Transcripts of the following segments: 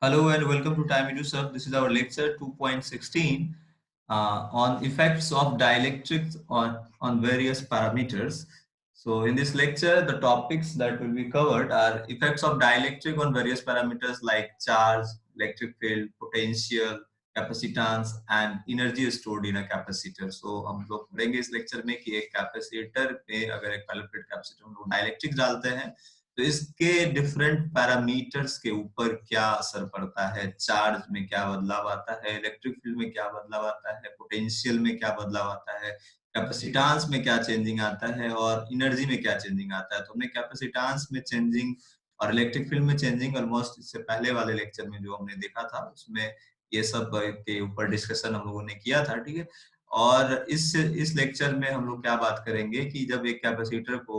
Hello and welcome to Time Edu. This is our lecture 2.16 on effects of dielectrics on various parameters. So in this lecture, the topics that will be covered are effects of dielectric on various parameters like charge, electric field, potential, capacitance and energy stored in a capacitor. So हम लोग पढ़ेंगे इस lecture में कि एक capacitor में अगर एक पैरेलल प्लेट कैपेसिटर में लोग डाइलेक्ट्रिक डालते हैं तो इसके डिफरेंट पैरामीटर्स के ऊपर क्या असर पड़ता है, चार्ज में क्या बदलाव आता है, इलेक्ट्रिक फील्ड में क्या बदलाव आता है, पोटेंशियल में क्या बदलाव आता है, कैपेसिटेंस में क्या चेंजिंग आता है और एनर्जी में क्या चेंजिंग आता है। तो हमने कैपेसिटेंस में चेंजिंग और इलेक्ट्रिक फील्ड में चेंजिंग ऑलमोस्ट इससे पहले वाले लेक्चर में जो हमने देखा था उसमें ये सब के ऊपर डिस्कशन हम लोगों ने किया था, ठीक है। और इस लेक्चर में हम लोग क्या बात करेंगे कि जब एक कैपेसिटर को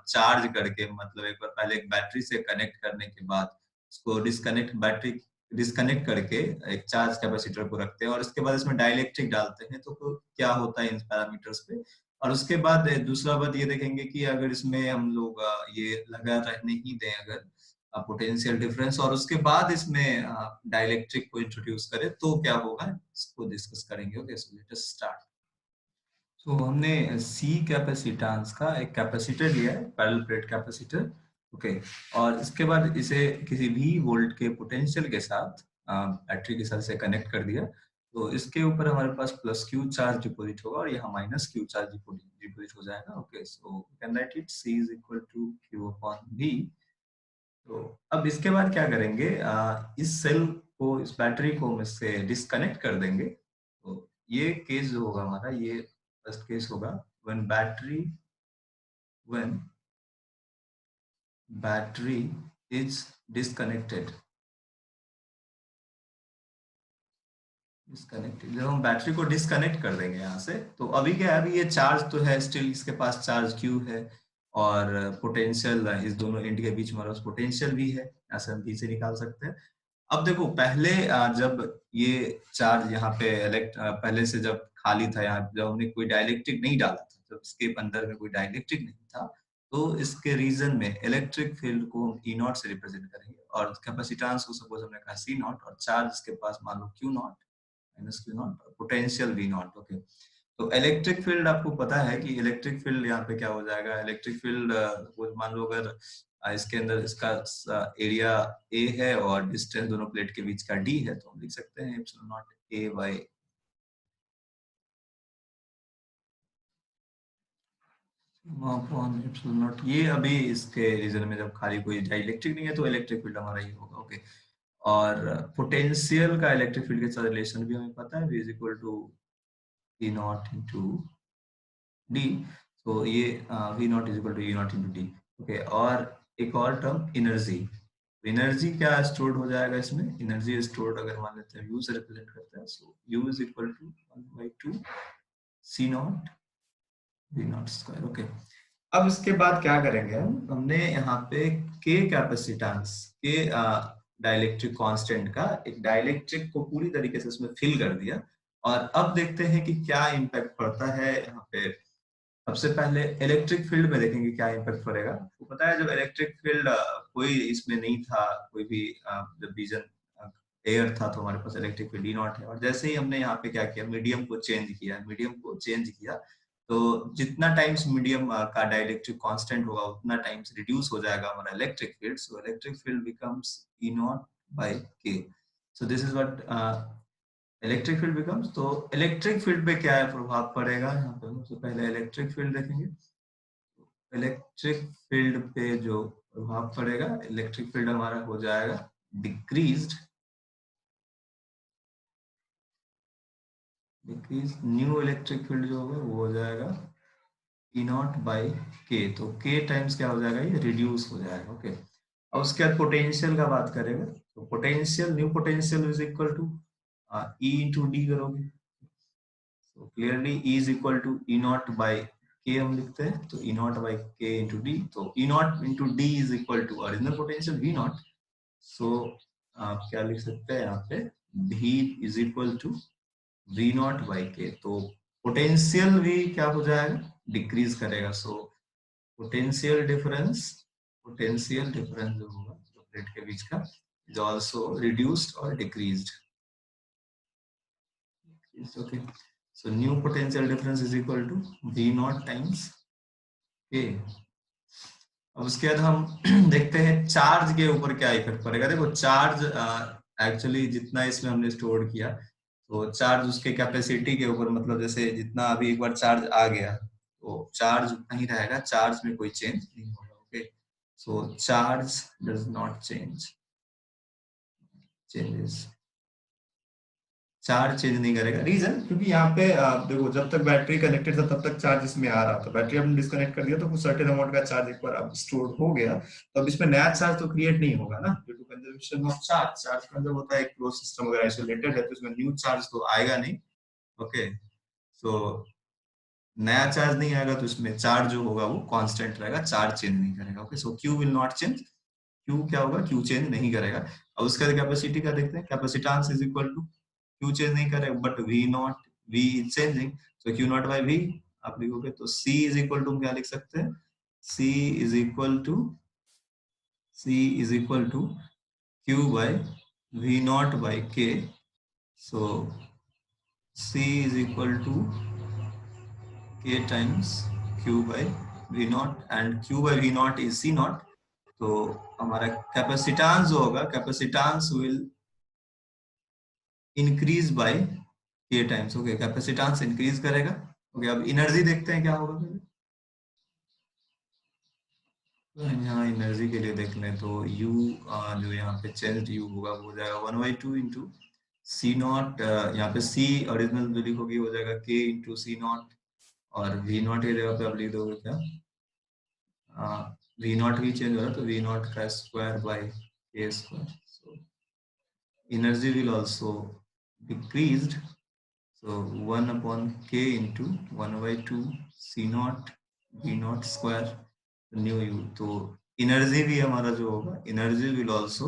चार्ज करके मतलब एक बार पहले एक बैटरी से कनेक्ट करने के बाद उसको डिस्कनेक्ट करके एक चार्ज कैपेसिटर को रखते हैं और उसके बाद इसमें डाइलेक्ट्रिक डालते हैं तो क्या होता है इन पैरामीटर्स पे। और उसके बाद दूसरा बात ये देखेंगे कि अगर इसमें हम लोग ये लगा रहने ही दें अगर पोटेंशियल डिफरेंस और उसके बाद इसमें डाइलेक्ट्रिक को इंट्रोड्यूस करें तो क्या होगा इसको डिस्कस करेंगे। Okay, so let us start. तो हमने सी कैपेसिटेंस का एक कैपेसिटर लिया है, पैरेलल प्लेट कैपेसिटर। ओके, और इसके बाद इसे किसी भी वोल्ट के पोटेंशियल के साथ बैटरी के साथ से कनेक्ट कर दिया तो इसके ऊपर हमारे पास प्लस क्यू चार्ज डिपॉजिट होगा और यहाँ माइनस क्यू चार्ज डिपॉजिट हो जाएगा। Okay, so can write it c is equal to q upon v. तो अब इसके बाद क्या करेंगे, इस सेल को इस बैटरी को हम इससे डिस्कनेक्ट कर देंगे। तो ये केस जो होगा हमारा, ये फर्स्ट केस होगा when battery is disconnected। जब हम बैटरी को डिस्कनेक्ट कर देंगे यहाँ से तो अभी क्या है, अभी ये चार्ज तो है स्टिल, इसके पास चार्ज क्यू है और पोटेंशियल इस दोनों एंड के बीच में पोटेंशियल भी है, ऐसे हम पीछे निकाल सकते हैं। अब देखो पहले जब ये चार्ज यहाँ पे पहले से जब खाली था, यहाँ जब हमने कोई डाइलेक्ट्रिक नहीं डाला था, जब इसके अंदर में कोई डाइलेक्ट्रिक नहीं था तो इसके रीजन में इलेक्ट्रिक फील्ड को हम ई नॉट से रिप्रेजेंट करेंगे और कैपेसिटेंस को सपोज हमने कहा सी नॉट और चार्ज इसके पास मान लो Q naught minus Q naught और पोटेंशियल वी नॉट। ओके, तो इलेक्ट्रिक फील्ड आपको पता है कि इलेक्ट्रिक फील्ड यहाँ पे क्या हो जाएगा, इलेक्ट्रिक फील्ड मान लो अगर इसके अंदर इसका एरिया ए है और डिस्टेंस दोनों प्लेट के बीच का डी है तो हम लिख सकते हैं epsilon not a by epsilon not. ये अभी इसके रीजन में जब खाली कोई डाइलेक्ट्रिक नहीं है तो इलेक्ट्रिक फील्ड हमारा ये होगा। ओके, और पोटेंशियल का इलेक्ट्रिक फील्ड के साथ रिलेशन भी हमें पता है, v is equal to E naught into D. तो ये v naught is equal to E naught into d. Okay, और एक और टर्म एनर्जी, एनर्जी क्या स्टोर्ड हो जाएगा इसमें, एनर्जी स्टोर्ड अगर मान लेते हैं यू से रिप्रेजेंट करता है, so u is equal to 1/2 c naught v naught square. Okay, अब इसके बाद क्या करेंगे हमने यहाँ पे के कैपेसिटेंस के डाइलेक्ट्रिक कांस्टेंट का एक डाइलेक्ट्रिक को पूरी तरीके से इसमें फिल कर दिया और अब देखते हैं कि क्या इम्पैक्ट पड़ता है यहाँ पे। सबसे पहले इलेक्ट्रिक फील्ड में देखेंगे क्या इम्पैक्ट पड़ेगा। तो पता है जब इलेक्ट्रिक फील्ड कोई इसमें नहीं था, कोई भी जब रीजन एयर था तो हमारे पास इलेक्ट्रिक फील्ड डी नॉट है और जैसे ही हमने यहाँ पे क्या किया, मीडियम को चेंज किया तो जितना टाइम्स मीडियम का डाइलेक्ट्रिक कांस्टेंट होगा उतना टाइम्स रिड्यूस हो जाएगा हमारा electric field. So electric field becomes E naught by K. So this is what electric field becomes. तो इलेक्ट्रिक फील्ड पे क्या है प्रभाव पड़ेगा, यहाँ पे सबसे पहले इलेक्ट्रिक फील्ड देखेंगे। इलेक्ट्रिक फील्ड पे जो प्रभाव पड़ेगा, इलेक्ट्रिक फील्ड हमारा हो जाएगा डिक्रीज न्यू इलेक्ट्रिक फील्ड जो होगा वो हो जाएगा ई नॉट बाई के। तो के टाइम्स क्या हो जाएगा, ये रिड्यूस हो जाएगा। ओके, और उसके बाद पोटेंशियल का बात करेंगे तो potential new potential is equal to E into D करोगे। तो clearly E is equal to E naught by K हम लिखते हैं, तो E naught by K into D. तो E naught into D is equal to original potential V naught. So आप क्या लिख सकते हैं यहाँ पे, v is equal to V naught by K. तो पोटेंशियल भी क्या हो जाएगा, डिक्रीज करेगा। सो पोटेंशियल डिफरेंस जो होगा दो प्लेट के बीच का is also reduced or decreased. Okay, so new potential difference is equal to V naught times K. अब उसके बाद हम देखते हैं चार्ज के ऊपर क्या इफेक्ट पड़ेगा। देखो चार्ज एक्चुअली जितना इसमें हमने स्टोर किया, तो चार्ज उसके कैपेसिटी के ऊपर, मतलब जैसे जितना अभी एक बार चार्ज आ गया तो चार्ज उतना ही रहेगा, चार्ज में कोई चेंज नहीं होगा। Okay, so charge does not changes, charge change नहीं करेगा। रीजन, क्योंकि यहाँ पे देखो जब तक बैटरी कनेक्टेड था तब तक चार्ज इसमें आ रहा था, बैटरी हमने डिस्कनेक्ट कर दिया तो कुछ सर्टेन अमाउंट का चार्ज एक बार अब स्टोर हो गया, तो अब इसमें नया चार्ज तो क्रिएट नहीं होगा ना, due to conservation of charge. Charge conserve होता है एक क्लोज सिस्टम अगर आइसोलेटेड है तो इसमें न्यू चार्ज तो आएगा नहीं। ओके, सो नया चार्ज नहीं आएगा तो इसमें चार्ज जो होगा वो कांस्टेंट रहेगा, चार्ज चेंज नहीं करेगा। Okay, so Q will not change, Q क्या होगा, क्यू चेंज नहीं करेगा। अब उसका कैपेसिटी का देखते हैं, capacitance is equal to, q change नहीं करेगा but v naught, v is changing, so q naught by v आप लिखोगे तो सी इज इक्वल टू क्या लिख सकते हैं, C is equal to, C is equal to Q by V naught by K. So C is equal to K times Q by V naught, and Q by V naught is C naught. तो हमारा capacitance जो होगा, capacitance will increase by K times. Okay, capacitance increase करेगा। Okay, अब energy देखते हैं क्या होगा पहले। तो यहाँ एनर्जी के लिए देख लें तो U जो यहाँ पे चेंज U होगा वो हो जाएगा 1/2 इंटू सी नॉट, यहाँ पे C ओरिजिनल जो लिखोगी हो जाएगा K इंटू सी नॉट, और V नॉट की जगह पे आप लिख दोगे क्या, V नॉट भी चेंज हो रहा है तो V नॉट का square by K square. So energy will also decreased, so 1 upon K into 1/2 C naught V naught square new U। तो एनर्जी भी हमारा जो होगा, energy will also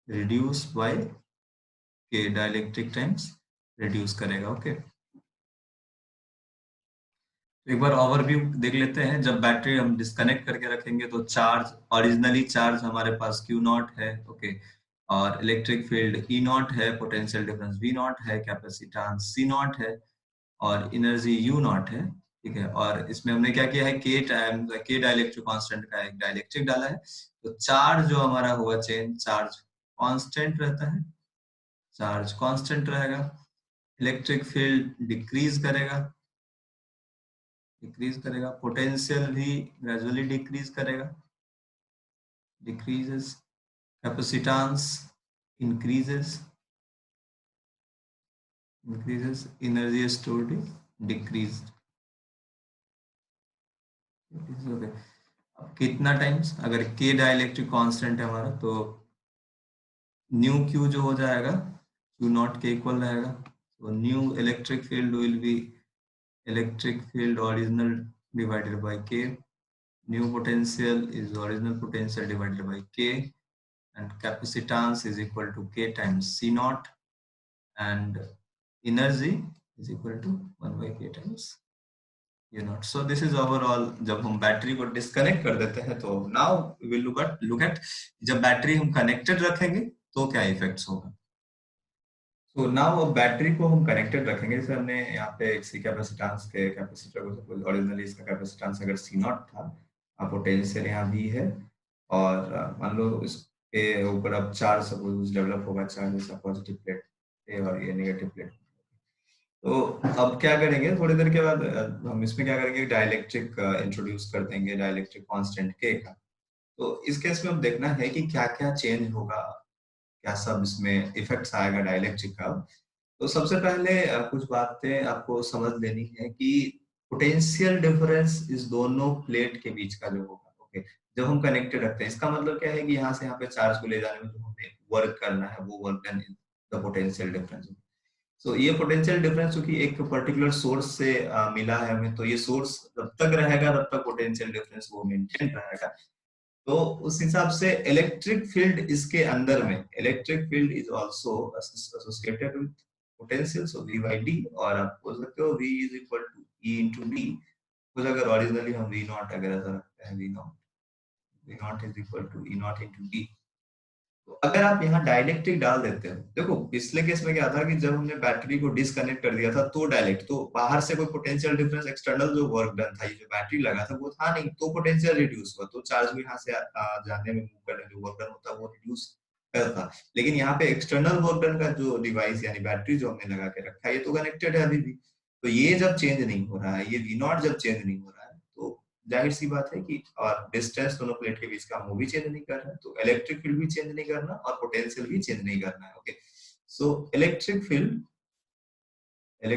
reduce by K, dielectric times reduce करेगा। Okay, एक बार overview देख लेते हैं। जब बैटरी हम डिस्कनेक्ट करके रखेंगे तो चार्ज, ओरिजिनली चार्ज हमारे पास Q नॉट है। ओके, और इलेक्ट्रिक फील्ड E नॉट है, पोटेंशियल डिफरेंस V नॉट है, कैपेसिटेंस C नॉट है, और एनर्जी U नॉट है। ठीक है, और इसमें हमने क्या किया है, के टाइम के डाइलेक्ट्रिक कांस्टेंट का एक डाइलेक्ट्रिक डाला है, तो चार्ज जो हमारा होगा चेंज, चार्ज कांस्टेंट रहता है, चार्ज कांस्टेंट रहेगा। इलेक्ट्रिक फील्ड डिक्रीज करेगा, पोटेंशियल भी ग्रेजुअली डिक्रीज करेगा, decreases, capacitance increases, energy stored decrease. अब कितना टाइम्स, अगर के डाइलेक्ट्रिक कांस्टेंट है हमारा तो न्यू क्यू जो हो जाएगा क्यू नॉट के इक्वल रहेगा। तो new electric field will be electric field original divided by K, new potential is original potential divided by K, and capacitance is equal to K times C naught, and energy is equal to 1 by K times U naught. So this is overall, जब हम battery को disconnect कर देते हैं तो now we will look at जब battery हम connected रखेंगे तो क्या इफेक्ट्स होगा। तो नाउ अब बैटरी को हम कनेक्टेड रखेंगे, जैसे हमने यहाँ पे सी कैपेसिटेंस के कैपेसिटर को, सपोज ओरिजिनली इसका कैपेसिटेंस अगर सी नॉट था, पोटेंशियल यहाँ भी है, और मान लो इसके ऊपर अब चार्ज सपोज डेवलप होगा, चार्ज जैसा पॉजिटिव प्लेट पे और ये नेगेटिव प्लेट। तो अब क्या करेंगे, थोड़ी देर के बाद हम इसमें क्या करेंगे, डाइलेक्ट्रिक इंट्रोड्यूस कर देंगे, डाइलेक्ट्रिक कांस्टेंट के का। तो इस केस में हम देखना है कि क्या क्या चेंज होगा, क्या सब इसमें इफेक्ट्स आएगा डाइलेक्ट्रिक का। तो सबसे पहले कुछ बातें आपको समझ लेनी है कि पोटेंशियल डिफरेंस इस दोनों प्लेट के बीच का जो होगा, ओके, जब हम कनेक्टेड रखते हैं, इसका मतलब क्या है कि यहाँ से यहाँ पे चार्ज को ले जाने में जो हमें वर्क करना है वो work done in the potential difference. So ये पोटेंशियल डिफरेंस क्योंकि एक पर्टिकुलर सोर्स से मिला है हमें, तो ये सोर्स जब तक रहेगा तब तक पोटेंशियल डिफरेंस वो मेंटेन रहेगा। तो उस हिसाब से इलेक्ट्रिक फील्ड इसके अंदर में, electric field is also associated with potential, so V by D, और आप बोल सकते हो V is equal to E into D। कुछ अगर ओरिजिनली हम V नॉट अगर ऐसा रखते हैं, V not is equal to E not into D, तो अगर आप यहाँ डाइलेक्ट्रिक डाल देते हो, देखो पिछले केस में क्या था कि जब हमने बैटरी को डिस्कनेक्ट कर दिया था तो डायलेक्ट, तो बाहर से कोई पोटेंशियल डिफरेंस एक्सटर्नल जो वर्क डन था, ये जो बैटरी लगा था वो था नहीं, तो पोटेंशियल रिड्यूस हुआ, तो चार्ज भी यहाँ से जाने में, मूव करने में जो वर्क डन होता है वो रिड्यूस करता। लेकिन यहाँ पे एक्सटर्नल वर्क डन का जो डिवाइस यानी बैटरी जो हमने लगा के रखा है, ये तो कनेक्टेड है अभी भी, तो ये जब चेंज नहीं हो रहा है, ये वी नॉट जब चेंज नहीं हो रहा है, तो जाहिर सी बात है कि और डिस्टेंस दोनों प्लेट के बीच का वो भी चेंज नहीं कर रहा है, तो इलेक्ट्रिक फील्ड भी चेंज नहीं करना और पोटेंशियल भी चेंज नहीं करना है। Okay, so electric field and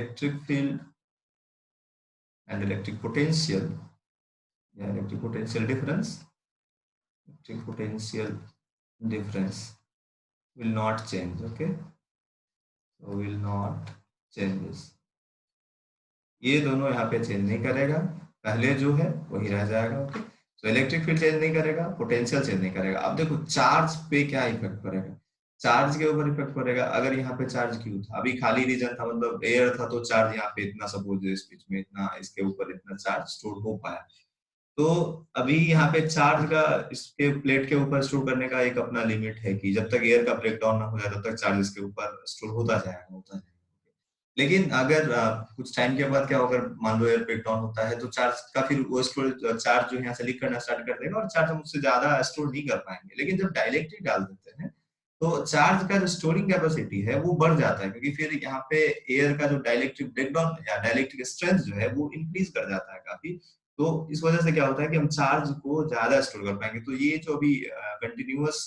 electric potential या electric potential difference will not change. Okay, so will not changes, ये दोनों यहाँ पे चेंज नहीं करेगा, पहले जो है वही रह जाएगा। ओके, तो इलेक्ट्रिक फील्ड चेंज नहीं करेगा, पोटेंशियल चेंज नहीं करेगा। अब देखो चार्ज पे क्या इफेक्ट पड़ेगा, चार्ज के ऊपर इफेक्ट पड़ेगा। अगर यहाँ पे चार्ज क्यू था, अभी खाली रीजन था, मतलब एयर था, तो चार्ज यहाँ पे इतना, सपोज इस बीच में इतना, इसके ऊपर इतना चार्ज स्टोर हो पाया, तो अभी यहाँ पे चार्ज का इसके प्लेट के ऊपर स्टोर करने का एक अपना लिमिट है कि जब तक एयर का ब्रेकडाउन ना हो जाए तब तक चार्ज इसके ऊपर स्टोर होता जाएगा। लेकिन अगर कुछ टाइम के बाद क्या होगा, मान लो एयर ब्रेकडाउन होता है, तो चार्ज का फिर वो स्टोर, चार्ज जो यहाँ से लीक करना स्टार्ट कर देगा और चार्ज हम उससे ज्यादा स्टोर नहीं कर पाएंगे। लेकिन जब डाइलेक्ट्रिक डाल देते हैं तो चार्ज का जो स्टोरिंग कैपेसिटी है वो बढ़ जाता है, क्योंकि फिर यहाँ पे एयर का जो डाइलेक्ट्रिक ब्रेकडाउन या डाइलेक्ट्रिक स्ट्रेंथ जो है वो इंक्रीज कर जाता है काफी। तो इस वजह से क्या होता है कि हम चार्ज को ज्यादा स्टोर कर पाएंगे। तो ये जो अभी कंटिन्यूअस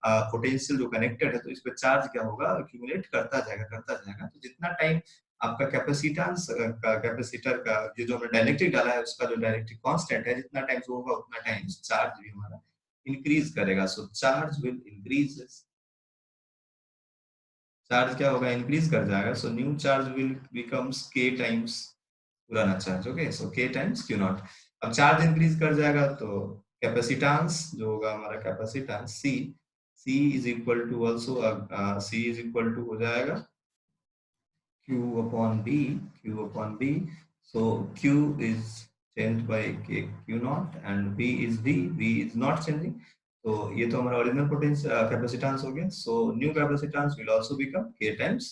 पोटेंशियल जो कनेक्टेड है, तो इस पे चार्ज क्या होगा, एक्यूमुलेट करता जाएगा। तो जितना टाइम आपका कैपेसिटेंस का, कैपेसिटर का, ये जो हमने डाइलेक्ट्रिक डाला है उसका जो डाइलेक्ट्रिक कांस्टेंट है, जितना टाइम होगा उतना टाइम चार्ज भी हमारा इंक्रीज करेगा। So charge will increase, charge क्या होगा, इंक्रीज कर जाएगा। So new charge will becomes k times पुराना charge. Okay, so k times q naught. अब चार्ज इंक्रीज कर जाएगा तो कैपेसिटेंस जो होगा हमारा, capacitance c, c is equal to also, c is equal to हो जाएगा Q upon B. So Q is changed by K, Q naught, and B is V is not changing. तो ये तो हमारा ओरिजिनल पोटेंशियल कैपेसिटेंस हो गया। So new capacitance will also become K times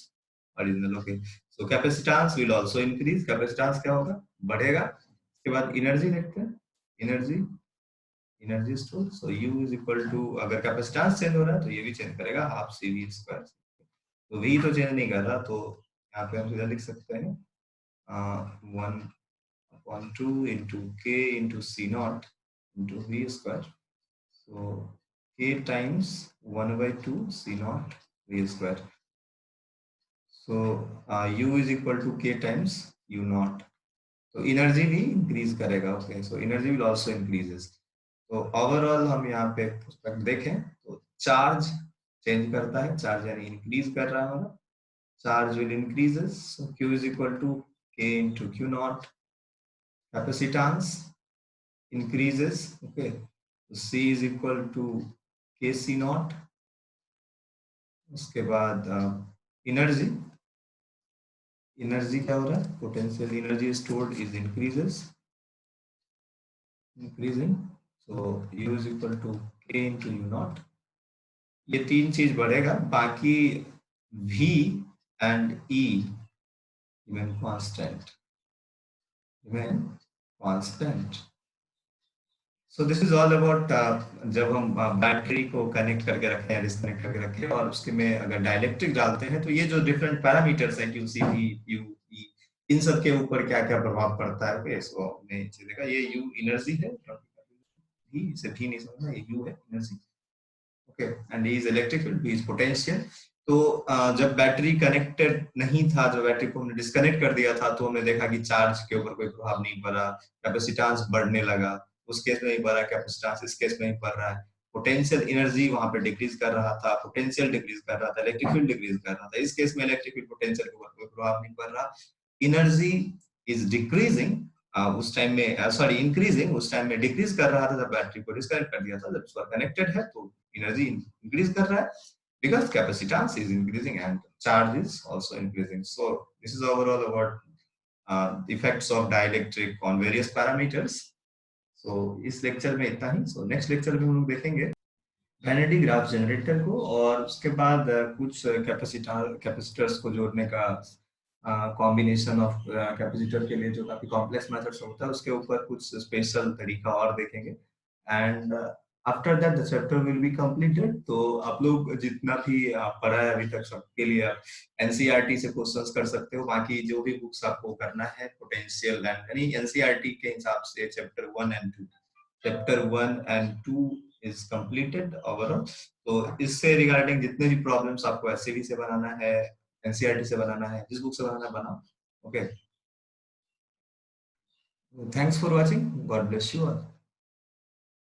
original. Okay, so capacitance will also increase, capacitance क्या होगा, बढ़ेगा। उसके बाद एनर्जी देखते हैं, energy store. So U is equal to, अगर कैपेसिटेंस चेंज हो रहा है तो ये भी चेंज करेगा, हाफ CV स्क्वायर। तो V तो चेंज नहीं कर रहा, तो यहाँ पे हम सीधा लिख सकते हैं 1/2 into K into C naught into V square. So K times 1/2 C naught V square. So U is equal to K times U naught. तो एनर्जी भी इंक्रीज करेगा। Okay, so energy will also increases. तो overall हम यहाँ पे देखें तो charge change करता है, चार्ज यानी इंक्रीज कर रहा है हमारा, charge will increases, so Q is equal to K into Q naught. Capacitance increases, okay, so C is equal to KC naught. उसके बाद एनर्जी क्या हो रहा है, potential energy stored is increasing, so U is equal to K into U naught. ये तीन चीज बढ़ेगा, बाकी V and E remain constant. So this is all about जब हम बैटरी को कनेक्ट करके रखें या डिस्कनेक्ट करके रखें और उसके में अगर डाइलेक्ट्रिक डालते हैं, तो ये जो डिफरेंट पैरामीटर्स हैं QC, V, U, E, इन सब के ऊपर क्या क्या प्रभाव पड़ता है। ओके, सो हमने देखा ये U एनर्जी है, V इसे भी नहीं समझना, ये U है energy. Okay, and E is electrical, V is potential. तो जब बैटरी कनेक्टेड नहीं था, जब बैटरी को हमने डिस्कनेक्ट कर दिया था, तो हमने देखा कि चार्ज के ऊपर कोई प्रभाव नहीं पड़ा, कैपेसिटेंस बढ़ने लगा, उस केस में ही बढ़ा, कैपेसिटेंस इस केस में ही बढ़ रहा है, पोटेंशियल एनर्जी वहां पे डिक्रीज कर रहा था, पोटेंशियल डिक्रीज कर रहा था, इलेक्ट्रिक फील्ड डिक्रीज कर रहा था। इस केस में इलेक्ट्रिक फील्ड पोटेंशियल के ऊपर कोई प्रभाव नहीं पड़ रहा, एनर्जी इज डिक्रीजिंग उस टाइम में, सॉरी इंक्रीजिंग उस टाइम में डिक्रीज कर रहा था जब बैटरी को डिस्कनेक्ट कर दिया था। जब उसका कनेक्टेड है तो एनर्जी इंक्रीज कर रहा है because capacitance is increasing and charge is also increasing. So this is overall about effects of dielectric on various parameters. So इस लेक्चर में इतना ही। So next लेक्चर में हम लोग देखेंगे वैनिटी ग्राफ जनरेटर को, और उसके बाद कुछ कैपेसिटर्स को जोड़ने का कॉम्बिनेशन ऑफ कैपेसिटर के लिए जो काफी कॉम्प्लेक्स मेथड्स होता है उसके ऊपर कुछ स्पेशल तरीका और देखेंगे। And after that the chapter will be completed. तो आप लोग जितना भी पढ़ा है अभी तक सबके लिए आप एनसीईआरटी से क्वेश्चंस कर सकते हो। बाकी जो भी बुक्स आपको करना है पोटेंशियल यानी एनसीईआरटी के हिसाब से chapter 1 and 2, chapter 1 and 2 is completed overall. तो इससे रिगार्डिंग जितने भी प्रॉब्लम्स आपको एससीबी से बनाना है, एनसीईआरटी से बनाना है, जिस बुक से बनाना है बनाओ। Okay, thanks for watching, God bless you all.